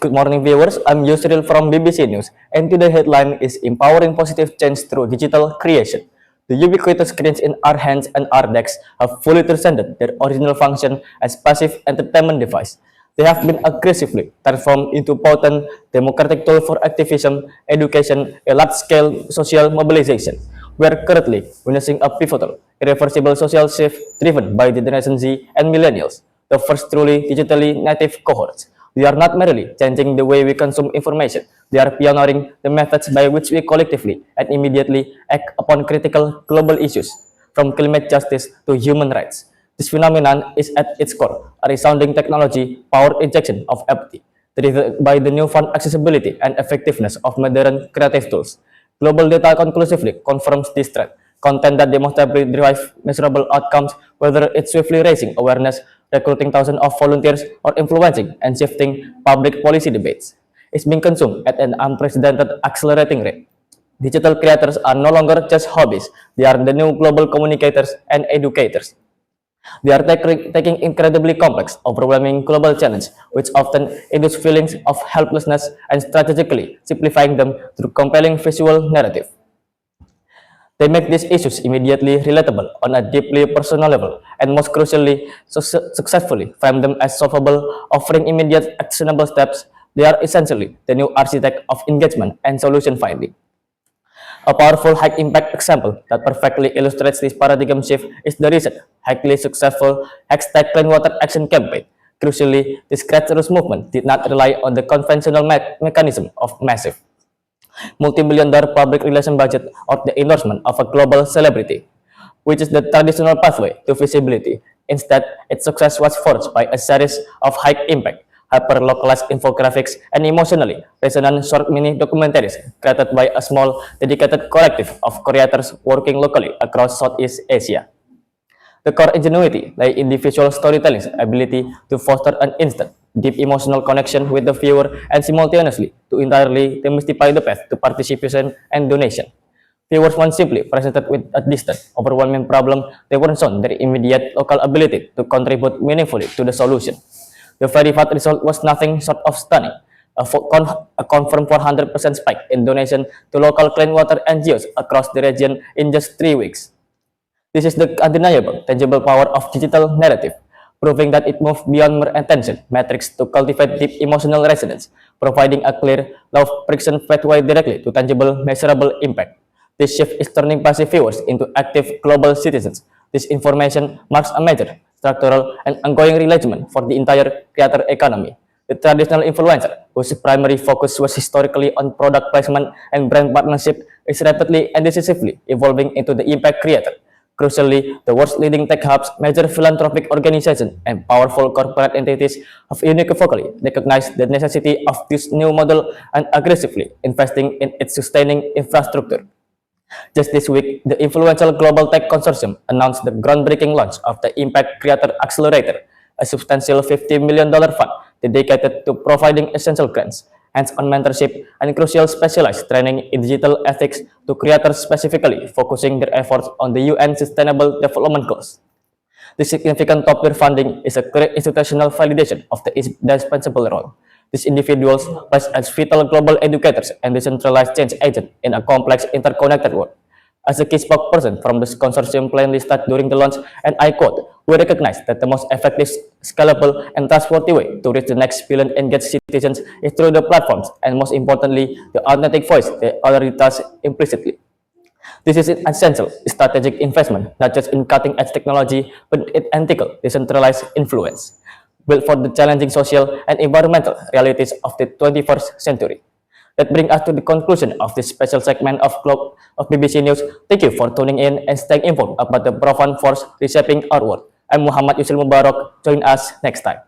Good morning, viewers. I'm Yusril from BBC News, and today's headline is Empowering Positive Change Through Digital Creation. The ubiquitous screens in our hands and our decks have fully transcended their original function as passive entertainment device. They have been aggressively transformed into potent democratic tool for activism, education, and large-scale social mobilization. We are currently witnessing a pivotal, irreversible social shift driven by the Generation Z and Millennials, the first truly digitally native cohorts. They are not merely changing the way we consume information, they are pioneering the methods by which we collectively and immediately act upon critical global issues, from climate justice to human rights. This phenomenon is at its core a resounding technology-powered injection of empathy, driven by the newfound accessibility and effectiveness of modern creative tools. Global data conclusively confirms this trend. Content that demonstrably derives measurable outcomes, whether it's swiftly raising awareness, recruiting thousands of volunteers, or influencing and shifting public policy debates, is being consumed at an unprecedented accelerating rate. Digital creators are no longer just hobbies, they are the new global communicators and educators. They are taking incredibly complex, overwhelming global challenges, which often induce feelings of helplessness, and strategically simplifying them through compelling visual narrative. They make these issues immediately relatable on a deeply personal level, and most crucially, successfully frame them as solvable, offering immediate actionable steps. They are essentially the new architect of engagement and solution finding. A powerful high-impact example that perfectly illustrates this paradigm shift is the recent, highly successful Clean Water Action campaign. Crucially, this grassroots movement did not rely on the conventional mechanism of massive multi-billion-dollar public relation budget or the endorsement of a global celebrity, which is the traditional pathway to visibility. Instead, its success was forged by a series of high-impact, hyper-localized infographics and emotionally resonant short mini documentaries created by a small, dedicated collective of creators working locally across Southeast Asia. The core ingenuity lay in the visual storytelling's ability to foster an instant, deep emotional connection with the viewer and simultaneously to entirely demystify the path to participation and donation. Viewers weren't simply presented with a distant, overwhelming problem, they weren't shown their immediate local ability to contribute meaningfully to the solution. The verified result was nothing short of stunning. A confirmed 400% spike in donation to local clean water NGOs across the region in just 3 weeks. This is the undeniable, tangible power of digital narrative, proving that it moves beyond mere attention metrics to cultivate deep emotional resonance, providing a clear, low-friction pathway directly to tangible, measurable impact. This shift is turning passive viewers into active global citizens. This information marks a major, structural, and ongoing realignment for the entire creator economy. The traditional influencer, whose primary focus was historically on product placement and brand partnership, is rapidly and decisively evolving into the impact creator. Crucially, the world's leading tech hubs, major philanthropic organizations, and powerful corporate entities have unequivocally recognized the necessity of this new model and aggressively investing in its sustaining infrastructure. Just this week, the influential Global Tech Consortium announced the groundbreaking launch of the Impact Creator Accelerator, a substantial $50 million fund dedicated to providing essential grants, hands-on mentorship, and crucial specialized training in digital ethics to creators specifically focusing their efforts on the UN Sustainable Development Goals. This significant top-tier funding is a clear institutional validation of the indispensable role these individuals play as vital global educators and decentralized change agents in a complex, interconnected world. As a key spokesperson from the consortium plainly stated during the launch, and I quote, "We recognize that the most effective, scalable, and trustworthy way to reach the next billion engaged citizens is through the platforms, and most importantly, the authentic voice they already trust implicitly. This is an essential strategic investment, not just in cutting-edge technology, but in ethical, decentralized influence, built for the challenging social and environmental realities of the 21st century." That brings us to the conclusion of this special segment of BBC News. Thank you for tuning in and staying informed about the profound force reshaping our world. I'm Muhammad Yusril Mubarak. Join us next time.